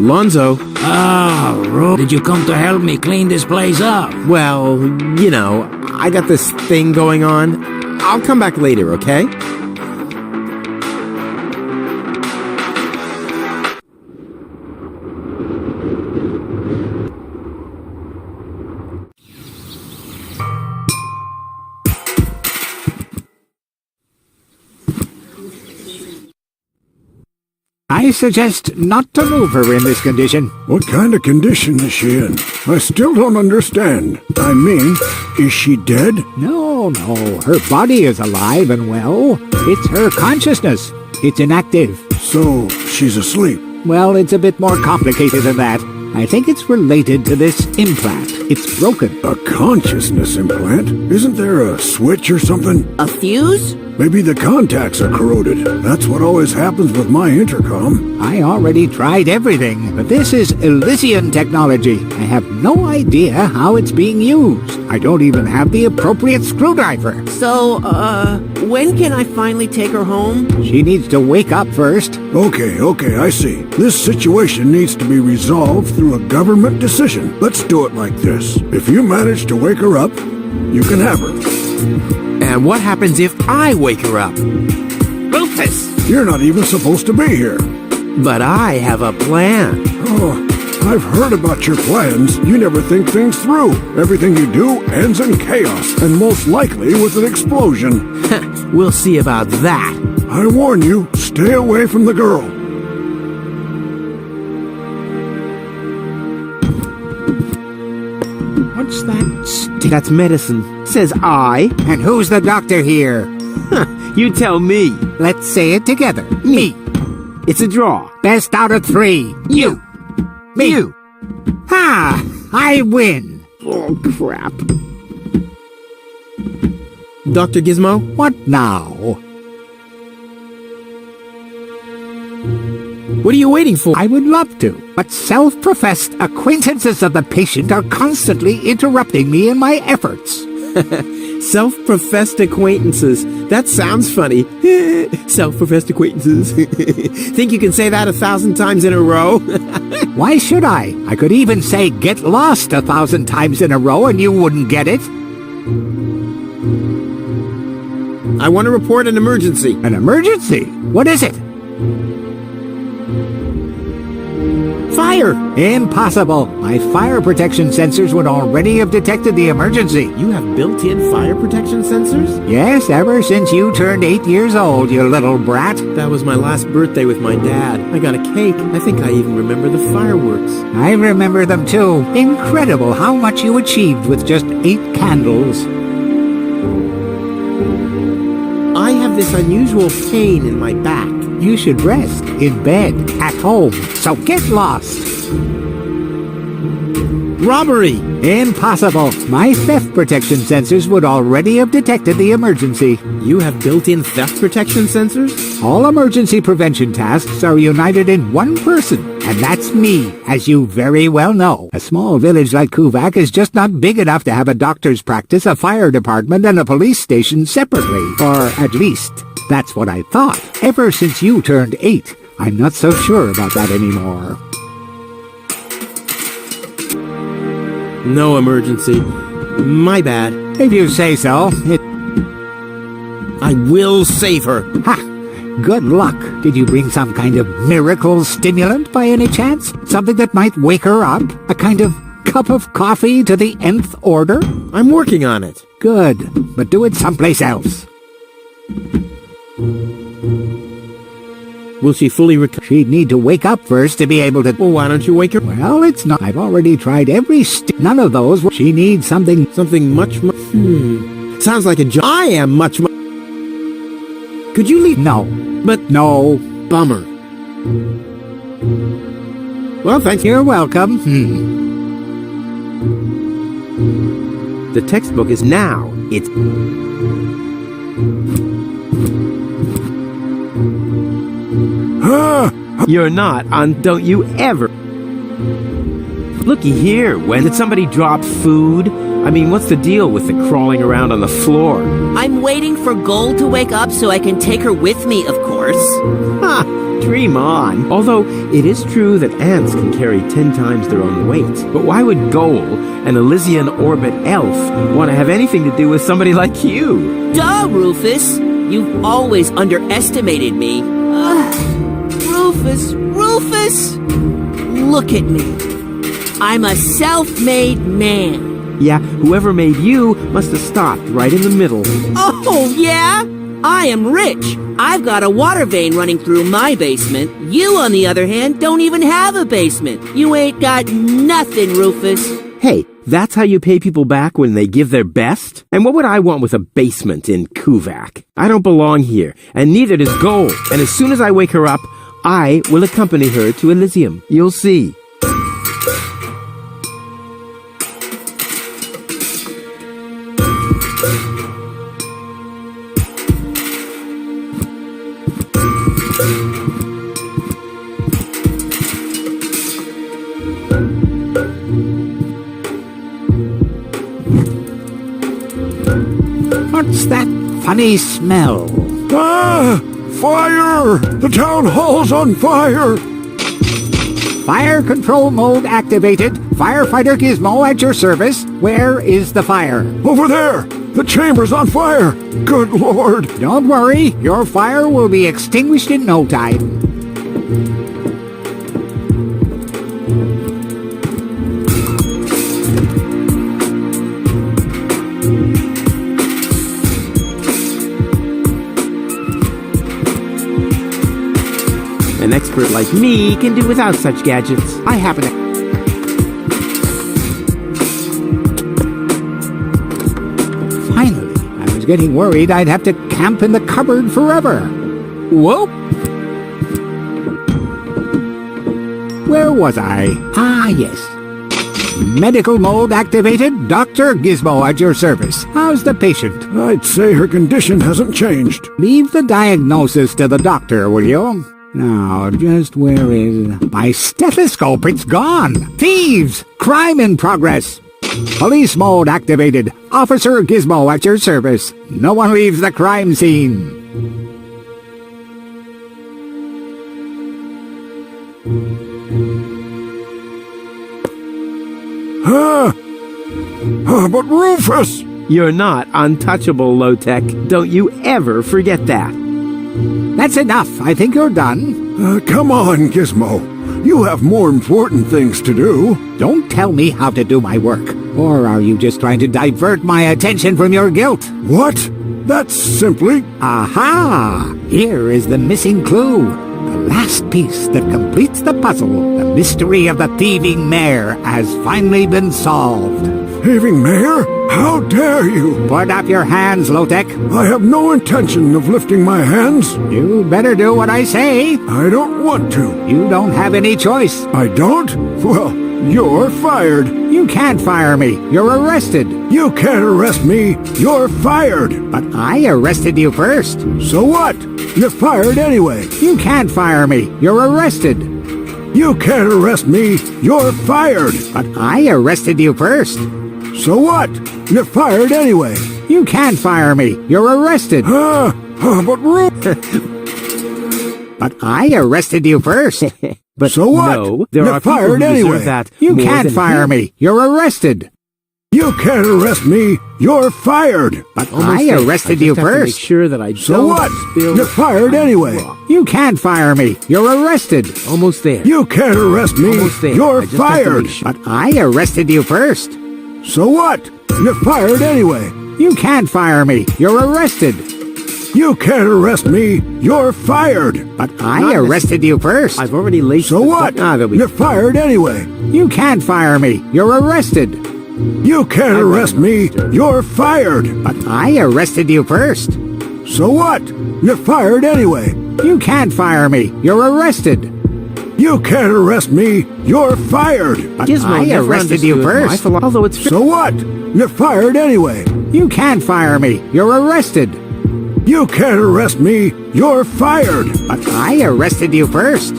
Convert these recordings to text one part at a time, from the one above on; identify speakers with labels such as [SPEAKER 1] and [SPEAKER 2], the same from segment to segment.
[SPEAKER 1] Lonzo.
[SPEAKER 2] Oh, did you come to help me clean this place up?
[SPEAKER 1] Well, I got this thing going on. I'll come back later, okay?
[SPEAKER 3] I suggest not to move her in this condition.
[SPEAKER 4] What kind of condition is she in? I still don't understand. I mean, is she dead?
[SPEAKER 3] No, her body is alive and well. It's her consciousness. It's inactive.
[SPEAKER 4] So, she's asleep.
[SPEAKER 3] Well, it's a bit more complicated than that. I think it's related to this implant. It's broken.
[SPEAKER 4] A consciousness implant? Isn't there a switch or something?
[SPEAKER 5] A fuse?
[SPEAKER 4] Maybe the contacts are corroded. That's what always happens with my intercom.
[SPEAKER 3] I already tried everything, but this is Elysian technology. I have no idea how it's being used. I don't even have the appropriate screwdriver.
[SPEAKER 5] So, when can I finally take her home?
[SPEAKER 3] She needs to wake up first.
[SPEAKER 4] Okay, I see. This situation needs to be resolved through a government decision. Let's do it like this. If you manage to wake her up, you can have her.
[SPEAKER 1] And what happens if I wake her up?
[SPEAKER 5] Rufus!
[SPEAKER 4] You're not even supposed to be here.
[SPEAKER 1] But I have a plan.
[SPEAKER 4] Oh, I've heard about your plans. You never think things through. Everything you do ends in chaos, and most likely with an explosion.
[SPEAKER 1] We'll see about that.
[SPEAKER 4] I warn you, stay away from the girl.
[SPEAKER 3] What's that?
[SPEAKER 1] That's medicine. Says I.
[SPEAKER 3] And who's the doctor here?
[SPEAKER 1] You tell me.
[SPEAKER 3] Let's say it together. Me.
[SPEAKER 1] It's a draw.
[SPEAKER 3] Best out of 3. You. Me.
[SPEAKER 1] You.
[SPEAKER 3] Ha! I win.
[SPEAKER 1] Oh, crap. Dr. Gizmo?
[SPEAKER 3] What now?
[SPEAKER 1] What are you waiting for?
[SPEAKER 3] I would love to, but self-professed acquaintances of the patient are constantly interrupting me in my efforts.
[SPEAKER 1] Self-professed acquaintances. That sounds funny. Self-professed acquaintances. Think you can say that 1,000 times in a row?
[SPEAKER 3] Why should I? I could even say get lost 1,000 times in a row and you wouldn't get it.
[SPEAKER 1] I want to report an emergency.
[SPEAKER 3] An emergency? What is it?
[SPEAKER 1] Fire!
[SPEAKER 3] Impossible. My fire protection sensors would already have detected the emergency.
[SPEAKER 1] You have built-in fire protection sensors?
[SPEAKER 3] Yes, ever since you turned 8 years old, you little brat.
[SPEAKER 1] That was my last birthday with my dad. I got a cake. I think I even remember the fireworks.
[SPEAKER 3] I remember them too. Incredible how much you achieved with just 8 candles.
[SPEAKER 1] I have this unusual pain in my back.
[SPEAKER 3] You should rest in bed at home, so get lost.
[SPEAKER 1] Robbery!
[SPEAKER 3] Impossible. My theft protection sensors would already have detected the emergency.
[SPEAKER 1] You have built-in theft protection sensors?
[SPEAKER 3] All emergency prevention tasks are united in one person, and that's me, as you very well know. A small village like Kuvak is just not big enough to have a doctor's practice, a fire department, and a police station separately. Or at least, that's what I thought. Ever since you turned 8, I'm not so sure about that anymore.
[SPEAKER 1] No emergency. My bad.
[SPEAKER 3] If you say so.
[SPEAKER 1] I will save her.
[SPEAKER 3] Ha! Good luck. Did you bring some kind of miracle stimulant by any chance? Something that might wake her up? A kind of cup of coffee to the nth order?
[SPEAKER 1] I'm working on it.
[SPEAKER 3] Good, but do it someplace else.
[SPEAKER 1] Will she fully recover?
[SPEAKER 3] She'd need to wake up first to be able to...
[SPEAKER 1] Well, why don't you wake her?
[SPEAKER 3] Well, it's not. I've already tried every none of those. She needs something...
[SPEAKER 1] Something much... Sounds like a job. I am much... Could you leave?
[SPEAKER 3] No.
[SPEAKER 1] But...
[SPEAKER 3] No.
[SPEAKER 1] Bummer. Well, thanks.
[SPEAKER 3] You're welcome.
[SPEAKER 1] The textbook is now. It's... You're not on Don't You Ever. Looky here, when did somebody drop food? I mean, what's the deal with the crawling around on the floor?
[SPEAKER 5] I'm waiting for Gold to wake up so I can take her with me, of course.
[SPEAKER 1] Ha! Dream on. Although it is true that ants can carry 10 times their own weight. But why would Goal, an Elysian orbit elf, want to have anything to do with somebody like you?
[SPEAKER 5] Duh, Rufus! You've always underestimated me. Rufus! Look at me. I'm a self-made man.
[SPEAKER 1] Yeah, whoever made you must have stopped right in the middle.
[SPEAKER 5] Oh, yeah? I am rich. I've got a water vein running through my basement. You, on the other hand, don't even have a basement. You ain't got nothing, Rufus.
[SPEAKER 1] Hey, that's how you pay people back when they give their best? And what would I want with a basement in Kuvak? I don't belong here, and neither does Goal. And as soon as I wake her up, I will accompany her to Elysium. You'll see.
[SPEAKER 3] What's that funny smell?
[SPEAKER 4] Ah! Fire! The town hall's on fire!
[SPEAKER 3] Fire control mode activated. Firefighter Gizmo at your service. Where is the fire?
[SPEAKER 4] Over there! The chamber's on fire! Good Lord!
[SPEAKER 3] Don't worry, your fire will be extinguished in no time.
[SPEAKER 1] An expert like me can do without such gadgets. I happen to...
[SPEAKER 3] Finally, I was getting worried I'd have to camp in the cupboard forever. Whoop! Where was I? Ah, yes. Medical mode activated. Dr. Gizmo at your service. How's the patient?
[SPEAKER 4] I'd say her condition hasn't changed.
[SPEAKER 3] Leave the diagnosis to the doctor, will you? Now, just where is... My stethoscope, it's gone! Thieves! Crime in progress! Police mode activated. Officer Gizmo at your service. No one leaves the crime scene.
[SPEAKER 4] But Rufus!
[SPEAKER 1] You're not untouchable, Low-Tech. Don't you ever forget that.
[SPEAKER 3] That's enough. I think you're done.
[SPEAKER 4] Come on, Gizmo. You have more important things to do.
[SPEAKER 3] Don't tell me how to do my work. Or are you just trying to divert my attention from your guilt?
[SPEAKER 4] What? That's simply...
[SPEAKER 3] Aha! Here is the missing clue. The last piece that completes the puzzle. The mystery of the thieving mare has finally been solved.
[SPEAKER 4] Thieving mare? How dare you?
[SPEAKER 3] Put up your hands, Low-Tech.
[SPEAKER 4] I have no intention of lifting my hands.
[SPEAKER 3] You better do what I say.
[SPEAKER 4] I don't want to.
[SPEAKER 3] You don't have any choice.
[SPEAKER 4] I don't? Well, you're fired.
[SPEAKER 3] You can't fire me. You're arrested.
[SPEAKER 4] You can't arrest me. You're fired.
[SPEAKER 3] But I arrested you first.
[SPEAKER 4] So what? You're fired anyway.
[SPEAKER 3] You can't fire me. You're arrested.
[SPEAKER 4] You can't arrest me. You're fired.
[SPEAKER 3] But I arrested you first.
[SPEAKER 4] So what? You're fired anyway.
[SPEAKER 3] You can't fire me. You're arrested.
[SPEAKER 4] But
[SPEAKER 3] But I arrested you first.
[SPEAKER 1] But
[SPEAKER 4] so what?
[SPEAKER 1] No, there
[SPEAKER 4] You're
[SPEAKER 1] are people
[SPEAKER 4] fired
[SPEAKER 1] who deserve
[SPEAKER 4] anyway.
[SPEAKER 1] that.
[SPEAKER 3] You
[SPEAKER 1] more
[SPEAKER 3] can't
[SPEAKER 1] than
[SPEAKER 3] fire
[SPEAKER 1] him.
[SPEAKER 3] me. You're arrested.
[SPEAKER 4] You can't arrest me. You're fired.
[SPEAKER 3] But
[SPEAKER 1] Almost
[SPEAKER 3] I
[SPEAKER 1] there.
[SPEAKER 3] arrested
[SPEAKER 1] I
[SPEAKER 3] you
[SPEAKER 1] just have to make
[SPEAKER 3] first.
[SPEAKER 1] sure that I
[SPEAKER 4] So
[SPEAKER 1] don't
[SPEAKER 4] what?
[SPEAKER 1] spill...
[SPEAKER 4] You're fired anyway.
[SPEAKER 3] You can't fire me. You're arrested.
[SPEAKER 1] Almost there.
[SPEAKER 4] You can't arrest me.
[SPEAKER 1] Almost there.
[SPEAKER 4] You're
[SPEAKER 1] I just have to
[SPEAKER 4] fired.
[SPEAKER 1] make sure.
[SPEAKER 3] But I arrested you first.
[SPEAKER 4] So what? You're fired anyway.
[SPEAKER 3] You can't fire me. You're arrested.
[SPEAKER 4] You can't arrest me. You're fired.
[SPEAKER 3] But
[SPEAKER 1] Not
[SPEAKER 3] I arrested you first.
[SPEAKER 1] I've already laced
[SPEAKER 4] So
[SPEAKER 1] the
[SPEAKER 4] what?
[SPEAKER 1] button. Ah, there'll be...
[SPEAKER 4] You're fired anyway.
[SPEAKER 3] You can't fire me. You're arrested.
[SPEAKER 4] You can't arrest me. You're fired.
[SPEAKER 3] But I arrested you first.
[SPEAKER 4] So what? You're fired anyway.
[SPEAKER 3] You can't fire me. You're arrested.
[SPEAKER 4] You can't arrest me. You're fired.
[SPEAKER 3] But
[SPEAKER 1] Gizmo
[SPEAKER 3] I
[SPEAKER 1] never
[SPEAKER 3] arrested you
[SPEAKER 1] understood my
[SPEAKER 3] first.
[SPEAKER 1] although it's...
[SPEAKER 4] So what? You're fired anyway.
[SPEAKER 3] You can't fire me. You're arrested.
[SPEAKER 4] You can't arrest me. You're fired.
[SPEAKER 3] But I arrested you first.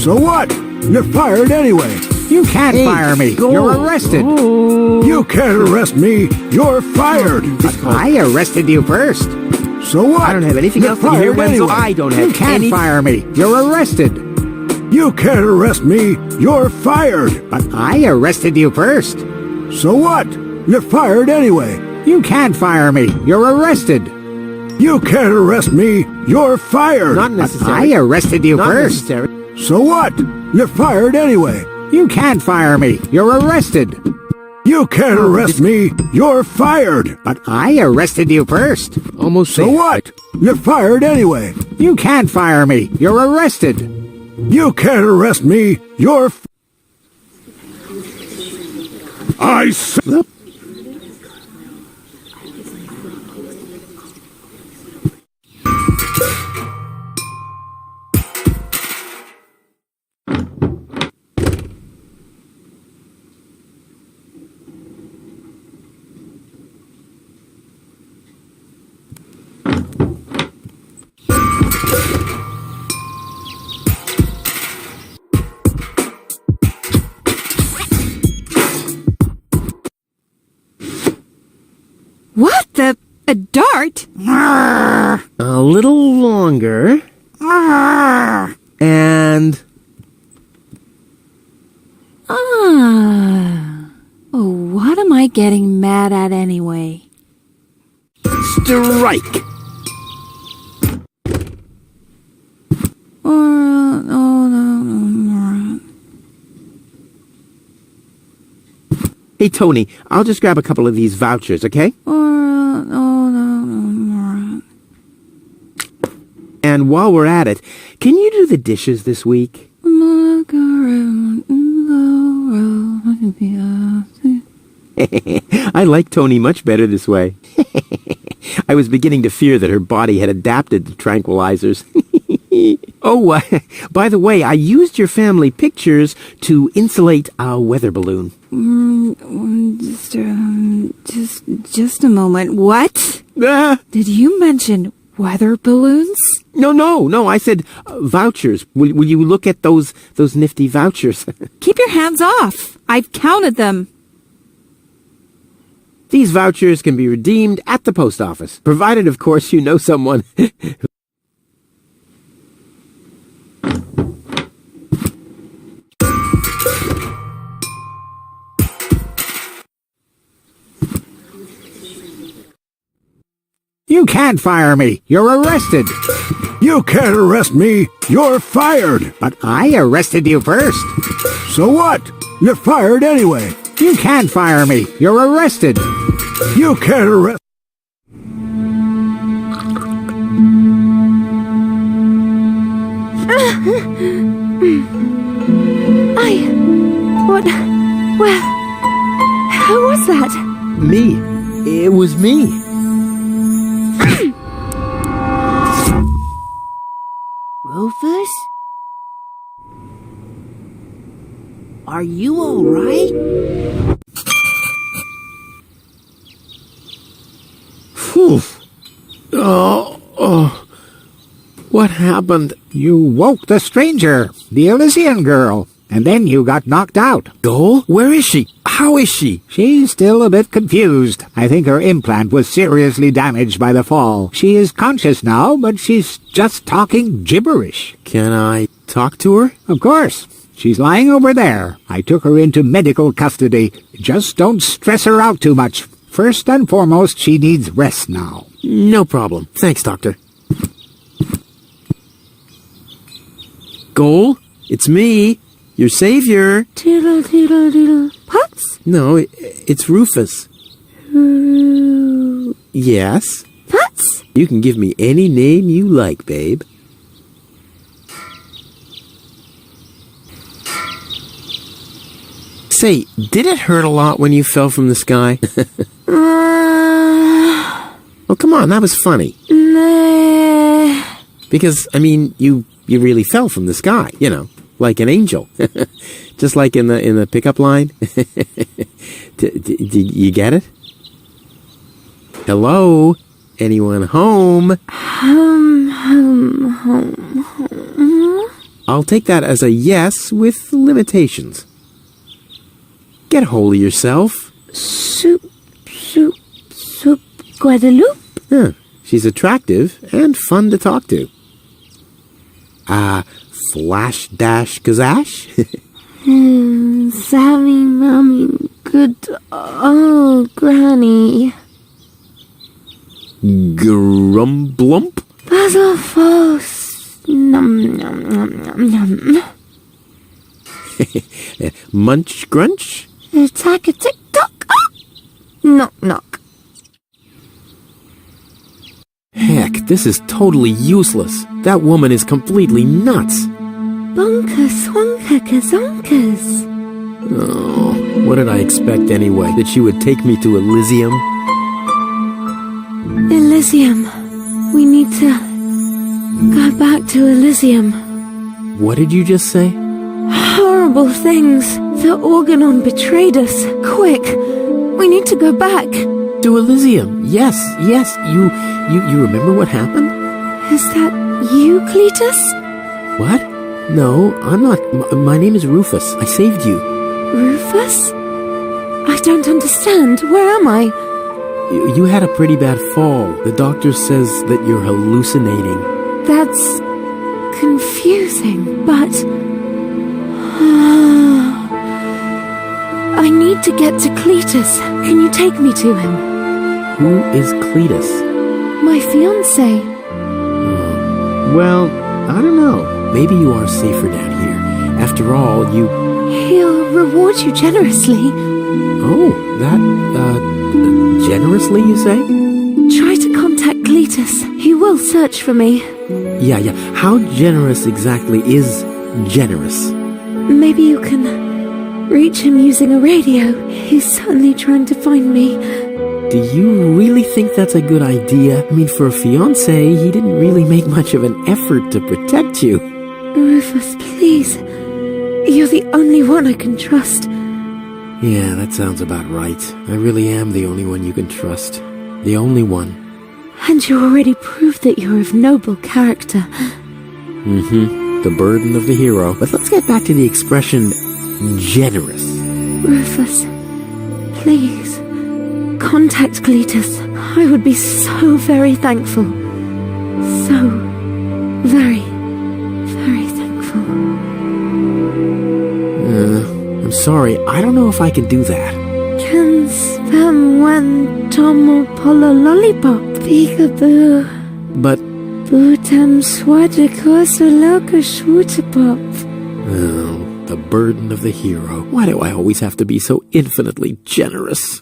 [SPEAKER 4] So what? You're fired anyway.
[SPEAKER 3] You can't fire me.
[SPEAKER 1] Go.
[SPEAKER 3] You're arrested.
[SPEAKER 1] Oh.
[SPEAKER 4] You can't arrest me. You're fired.
[SPEAKER 3] But I arrested you first.
[SPEAKER 4] So what?
[SPEAKER 1] I don't have anything
[SPEAKER 4] You're
[SPEAKER 1] else to hear,
[SPEAKER 4] fired
[SPEAKER 1] so
[SPEAKER 4] anyway.
[SPEAKER 1] I don't
[SPEAKER 3] You
[SPEAKER 1] have
[SPEAKER 3] can't
[SPEAKER 1] any...
[SPEAKER 3] fire me. You're arrested.
[SPEAKER 4] You can't arrest me. You're fired.
[SPEAKER 3] But I arrested you first.
[SPEAKER 4] So what? You're fired anyway.
[SPEAKER 3] You can't fire me. You're arrested.
[SPEAKER 4] You can't arrest me. You're fired.
[SPEAKER 1] Not
[SPEAKER 3] But
[SPEAKER 1] necessary.
[SPEAKER 3] I arrested you
[SPEAKER 1] Not
[SPEAKER 3] first.
[SPEAKER 1] necessary.
[SPEAKER 4] So what? You're fired anyway.
[SPEAKER 3] You can't fire me. You're arrested.
[SPEAKER 4] You can't arrest me. You're fired.
[SPEAKER 3] But I arrested you first.
[SPEAKER 1] Almost
[SPEAKER 4] So
[SPEAKER 1] there.
[SPEAKER 4] what? You're fired anyway.
[SPEAKER 3] You can't fire me. You're arrested.
[SPEAKER 4] You can't arrest me. You're I said...
[SPEAKER 6] What the? A dart?
[SPEAKER 1] A little longer. And...
[SPEAKER 6] Ah. Oh, what am I getting mad at anyway?
[SPEAKER 1] strike. Hey, Tony, I'll just grab a couple of these vouchers, okay? And while we're at it, can you do the dishes this week? I like Tony much better this way. I was beginning to fear that her body had adapted to tranquilizers. Oh, by the way, I used your family pictures to insulate a weather balloon.
[SPEAKER 6] Just a moment. What? Did you mention weather balloons?
[SPEAKER 1] No, I said vouchers. Will you look at those nifty vouchers?
[SPEAKER 6] Keep your hands off. I've counted them.
[SPEAKER 1] These vouchers can be redeemed at the post office, provided, of course, you know someone.
[SPEAKER 3] You can't fire me. You're arrested.
[SPEAKER 4] You can't arrest me. You're fired.
[SPEAKER 3] But I arrested you first.
[SPEAKER 4] So what? You're fired anyway.
[SPEAKER 3] You can't fire me. You're arrested.
[SPEAKER 4] You can't arrest...
[SPEAKER 6] Who was that?
[SPEAKER 1] Me. It was me.
[SPEAKER 5] Rufus? Are you all right?
[SPEAKER 1] Phew. Oh. What happened?
[SPEAKER 3] You woke the stranger, the Elysian girl, and then you got knocked out.
[SPEAKER 1] Dole? Where is she? How is she?
[SPEAKER 3] She's still a bit confused. I think her implant was seriously damaged by the fall. She is conscious now, but she's just talking gibberish.
[SPEAKER 1] Can I talk to her?
[SPEAKER 3] Of course. She's lying over there. I took her into medical custody. Just don't stress her out too much. First and foremost, she needs rest now.
[SPEAKER 1] No problem. Thanks, Doctor. Goal? It's me, your savior.
[SPEAKER 6] Tiddle, tiddle, tiddle. Pups?
[SPEAKER 1] No, it's Rufus. Yes?
[SPEAKER 6] Pups?
[SPEAKER 1] You can give me any name you like, babe. Say, did it hurt a lot when you fell from the sky? Oh, come on, that was funny. Because, I mean, you really fell from the sky, you know, like an angel. Just like in the pickup line. Did you get it? Hello? Anyone home? I'll take that as a yes with limitations. Get hold of yourself.
[SPEAKER 6] Soup, Guadeloupe?
[SPEAKER 1] Huh. She's attractive and fun to talk to. Flash dash gazash?
[SPEAKER 7] Sammy, Mommy, good old Granny.
[SPEAKER 1] Grumblump?
[SPEAKER 7] Puzzle false. Num, num, num, num, num.
[SPEAKER 1] Munch grunch?
[SPEAKER 7] Attack a tick-tock. Knock, knock.
[SPEAKER 1] Heck, this is totally useless. That woman is completely nuts.
[SPEAKER 7] Bonkers, wonka, kazonkers.
[SPEAKER 1] Oh, what did I expect anyway? That she would take me to Elysium?
[SPEAKER 7] Elysium. We need to go back to Elysium.
[SPEAKER 1] What did you just say?
[SPEAKER 7] Horrible things. The Organon betrayed us. Quick, we need to go back.
[SPEAKER 1] To Elysium. Yes. You remember what happened?
[SPEAKER 7] Is that you, Cletus?
[SPEAKER 1] What? No, I'm not. My name is Rufus. I saved you.
[SPEAKER 7] Rufus? I don't understand. Where am I?
[SPEAKER 1] You had a pretty bad fall. The doctor says that you're hallucinating.
[SPEAKER 7] That's confusing, but... I need to get to Cletus. Can you take me to him?
[SPEAKER 1] Who is Cletus?
[SPEAKER 7] My fiancé.
[SPEAKER 1] Well, I don't know. Maybe you are safer down here. After all, you...
[SPEAKER 7] He'll reward you generously.
[SPEAKER 1] Oh, that, generously, you say?
[SPEAKER 7] Try to contact Cletus. He will search for me.
[SPEAKER 1] Yeah. How generous exactly is generous?
[SPEAKER 7] Maybe you can reach him using a radio. He's certainly trying to find me.
[SPEAKER 1] Do you really think that's a good idea? I mean, for a fiancé, he didn't really make much of an effort to protect you.
[SPEAKER 7] Rufus, please. You're the only one I can trust.
[SPEAKER 1] Yeah, that sounds about right. I really am the only one you can trust. The only one.
[SPEAKER 7] And you already proved that you're of noble character.
[SPEAKER 1] The burden of the hero. But let's get back to the expression generous.
[SPEAKER 7] Rufus, please, contact Cletus. I would be so very thankful. So very, very thankful.
[SPEAKER 1] I'm sorry, I don't know if I can do that.
[SPEAKER 7] Can spam one tomo polo lollipop, peekaboo.
[SPEAKER 1] But...
[SPEAKER 7] Bootam swadikoso loka shwootapop.
[SPEAKER 1] Oh, the burden of the hero. Why do I always have to be so infinitely generous?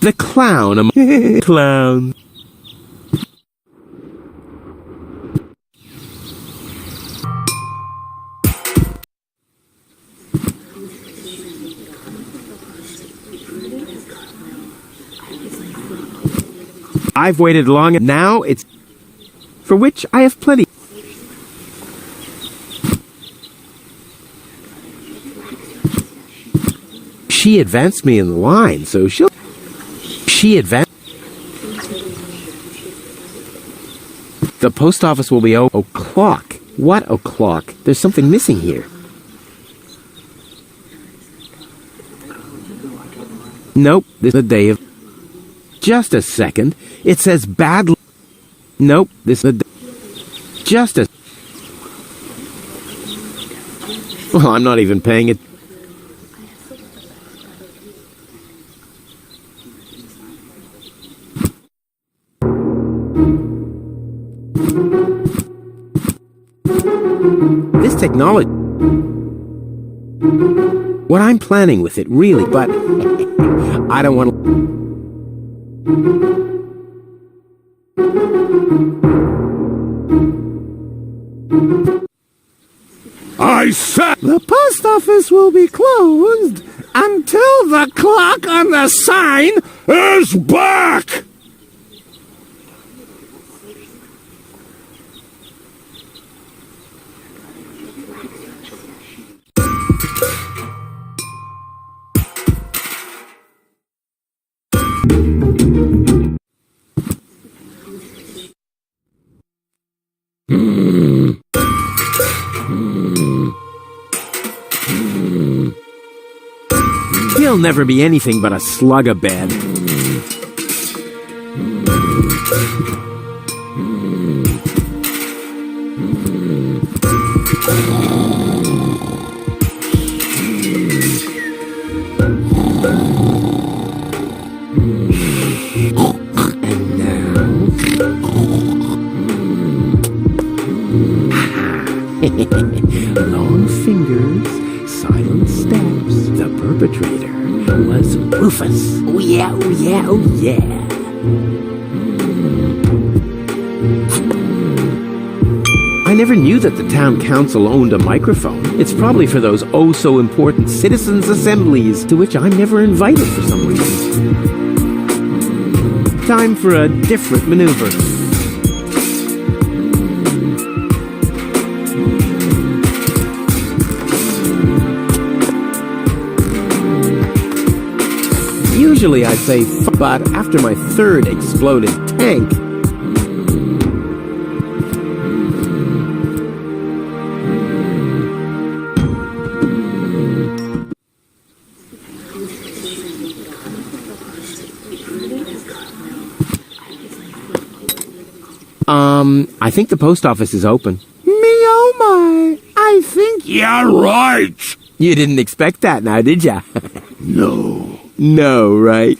[SPEAKER 1] The clown among clowns. I've waited long, and now it's... for which I have plenty. She advanced me in the line, so she'll... She advanced... The post office will be o'clock. What o'clock? There's something missing here. Nope, this is the day of... Just a second. It says bad... Nope, this is the... Just a... Well, I'm not even paying it... This technology... What I'm planning with it, really, but... I don't want to...
[SPEAKER 4] I said
[SPEAKER 3] The post office will be closed until the clock on the sign...
[SPEAKER 4] is back!
[SPEAKER 1] He'll never be anything but a slug a bed. Long fingers, silent steps. The perpetrator was Rufus. Oh yeah, oh yeah, oh yeah. I never knew that the town council owned a microphone. It's probably for those oh-so-important citizens' assemblies to which I'm never invited for some reason. Time for a different maneuver. Usually I'd say but after my third exploded tank... I think the post office is open.
[SPEAKER 3] Me oh my, I think...
[SPEAKER 4] Yeah, right.
[SPEAKER 1] You didn't expect that now, did ya?
[SPEAKER 4] No.
[SPEAKER 1] No, right?